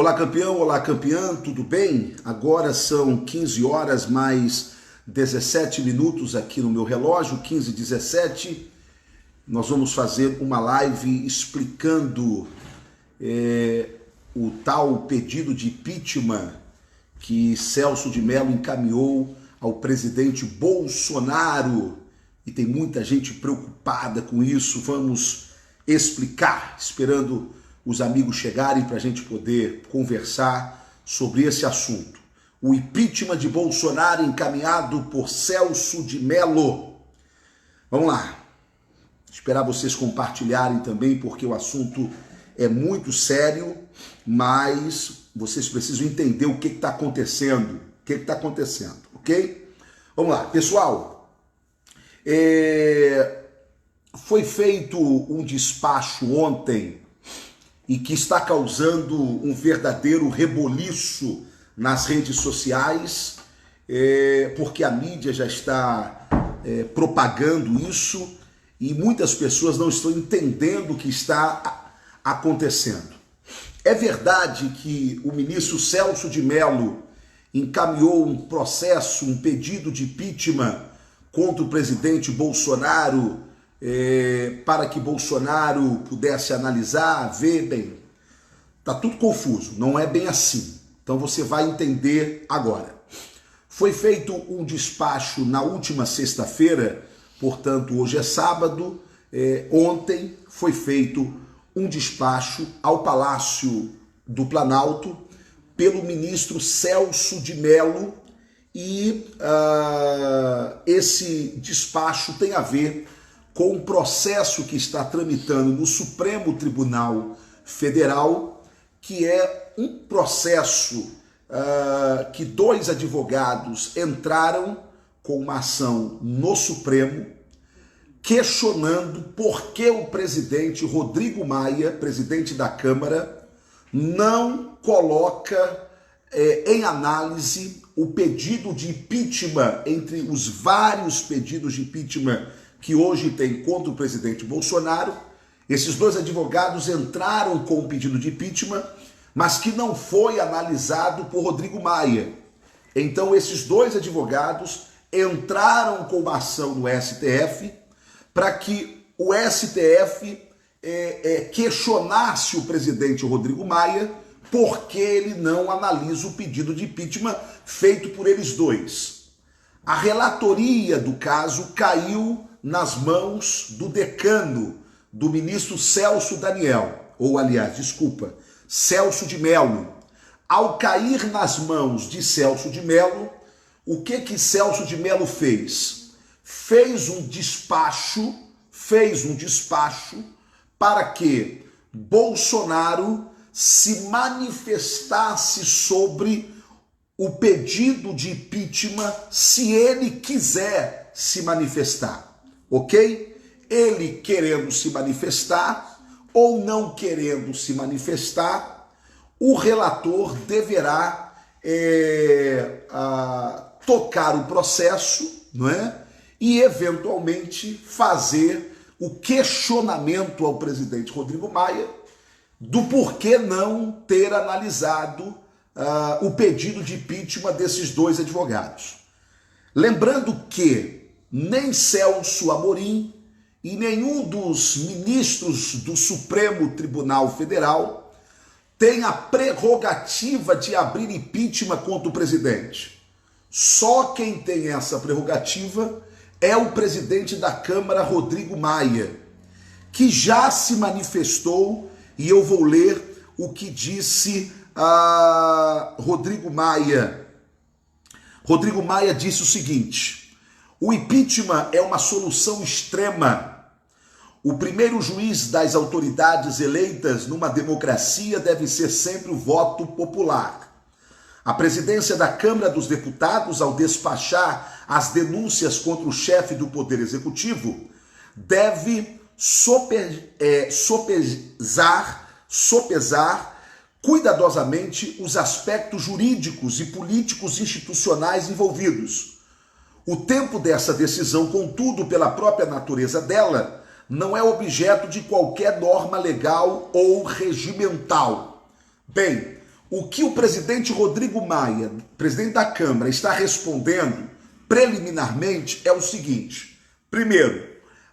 Olá campeã, tudo bem? Agora são 15 horas mais 17 minutos aqui no meu relógio, 15h17. Nós vamos fazer uma live explicando o tal pedido de impeachment que Celso de Mello encaminhou ao presidente Bolsonaro. E tem muita gente preocupada com isso. Vamos explicar, esperando os amigos chegarem para a gente poder conversar sobre esse assunto. O impeachment de Bolsonaro encaminhado por Celso de Mello. Vamos lá. Esperar vocês compartilharem também, porque o assunto é muito sério, mas vocês precisam entender o que está acontecendo. O que está acontecendo, ok? Vamos lá, pessoal. Foi feito um despacho ontem e que está causando um verdadeiro reboliço nas redes sociais, porque a mídia já está propagando isso e muitas pessoas não estão entendendo o que está acontecendo. É verdade que o ministro Celso de Mello encaminhou um processo, um pedido de impeachment contra o presidente Bolsonaro, para que Bolsonaro pudesse analisar, ver bem. Tá tudo confuso, não é bem assim. Então você vai entender agora. Foi feito um despacho na última sexta-feira, portanto hoje é sábado, ontem foi feito um despacho ao Palácio do Planalto pelo ministro Celso de Mello e esse despacho tem a ver com um processo que está tramitando no Supremo Tribunal Federal, que é um processo que dois advogados entraram com uma ação no Supremo, questionando por que o presidente Rodrigo Maia, presidente da Câmara, não coloca em análise o pedido de impeachment, entre os vários pedidos de impeachment que hoje tem contra o presidente Bolsonaro. Esses dois advogados entraram com o pedido de impeachment, mas que não foi analisado por Rodrigo Maia. Então esses dois advogados entraram com uma ação no STF para que o STF questionasse o presidente Rodrigo Maia porque ele não analisa o pedido de impeachment feito por eles dois. A relatoria do caso caiu nas mãos do decano, do ministro Celso de Mello. Ao cair nas mãos de Celso de Mello, o que Celso de Mello fez? Fez um despacho para que Bolsonaro se manifestasse sobre o pedido de impeachment se ele quiser se manifestar. Ok? Ele querendo se manifestar ou não querendo se manifestar, o relator deverá tocar o processo, não é? E eventualmente fazer o questionamento ao presidente Rodrigo Maia do porquê não ter analisado o pedido de impeachment desses dois advogados. Lembrando que nem Celso Amorim e nenhum dos ministros do Supremo Tribunal Federal tem a prerrogativa de abrir impeachment contra o presidente. Só quem tem essa prerrogativa é o presidente da Câmara, Rodrigo Maia, que já se manifestou, e eu vou ler o que disse Rodrigo Maia. Rodrigo Maia disse o seguinte: o impeachment é uma solução extrema. O primeiro juiz das autoridades eleitas numa democracia deve ser sempre o voto popular. A presidência da Câmara dos Deputados, ao despachar as denúncias contra o chefe do Poder Executivo, deve sopesar cuidadosamente os aspectos jurídicos e políticos institucionais envolvidos. O tempo dessa decisão, contudo, pela própria natureza dela, não é objeto de qualquer norma legal ou regimental. Bem, O que o presidente Rodrigo Maia, presidente da Câmara, está respondendo preliminarmente é o seguinte. Primeiro,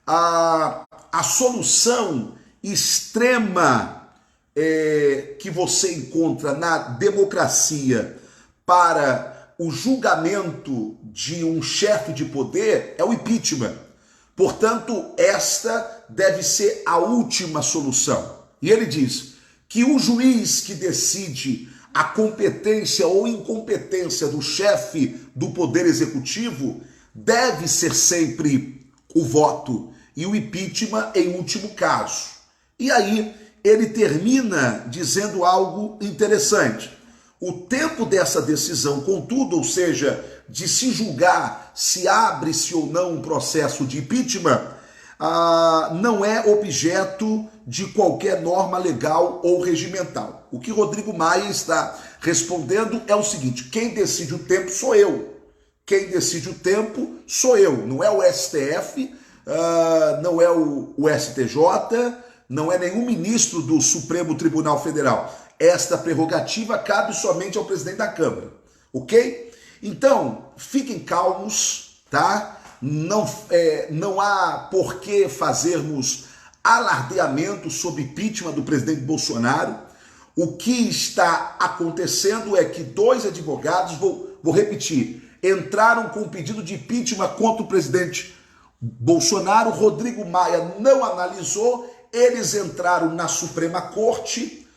a solução extrema que você encontra na democracia para o julgamento de um chefe de poder é o impeachment. Portanto, esta deve ser a última solução. E ele diz que o juiz que decide a competência ou incompetência do chefe do Poder Executivo deve ser sempre o voto e o impeachment em último caso. E aí ele termina dizendo algo interessante. O tempo dessa decisão, contudo, ou seja, de se julgar se abre-se ou não um processo de impeachment, não é objeto de qualquer norma legal ou regimental. O que Rodrigo Maia está respondendo é o seguinte: quem decide o tempo sou eu. Quem decide o tempo sou eu. Não é o STF, não é o STJ, não é nenhum ministro do Supremo Tribunal Federal. Esta prerrogativa cabe somente ao presidente da Câmara, ok? Então, fiquem calmos, tá? Não há por que fazermos alardeamento sobre impeachment do presidente Bolsonaro. O que está acontecendo é que dois advogados, vou repetir, entraram com um pedido de impeachment contra o presidente Bolsonaro. Rodrigo Maia não analisou, eles entraram na Suprema Corte,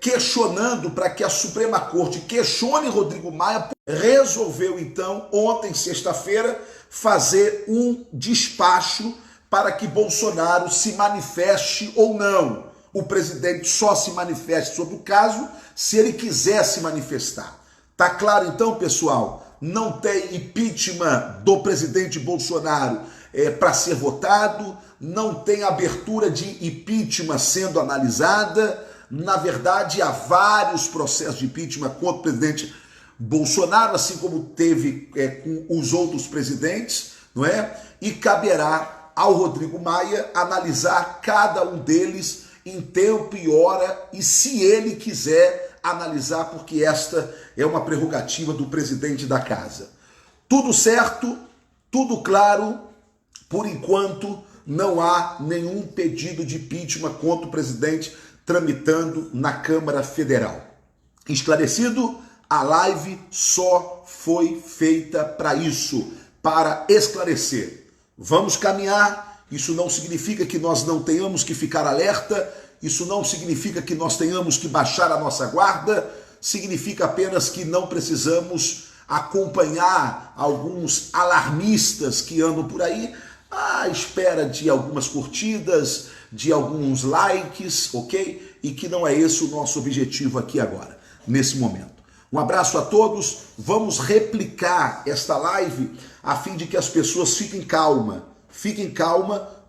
questionando para que a Suprema Corte questione Rodrigo Maia. Resolveu então, ontem, sexta-feira, fazer um despacho para que Bolsonaro se manifeste ou não. O presidente só se manifeste sobre o caso se ele quiser se manifestar. Tá claro então, pessoal? Não tem impeachment do presidente Bolsonaro para ser votado, não tem abertura de impeachment sendo analisada. Na verdade, há vários processos de impeachment contra o presidente Bolsonaro, assim como teve com os outros presidentes, não é? E caberá ao Rodrigo Maia analisar cada um deles em tempo e hora, e se ele quiser analisar, porque esta é uma prerrogativa do presidente da casa. Tudo certo, tudo claro, por enquanto não há nenhum pedido de impeachment contra o presidente tramitando na Câmara Federal. Esclarecido? A live só foi feita para isso, para esclarecer. Vamos caminhar, isso não significa que nós não tenhamos que ficar alerta, isso não significa que nós tenhamos que baixar a nossa guarda, significa apenas que não precisamos acompanhar alguns alarmistas que andam por aí à espera de algumas curtidas, de alguns likes, ok? E que não é esse o nosso objetivo aqui agora, nesse momento. Um abraço a todos, vamos replicar esta live a fim de que as pessoas fiquem calma,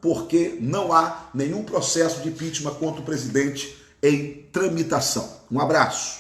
porque não há nenhum processo de impeachment contra o presidente em tramitação. Um abraço.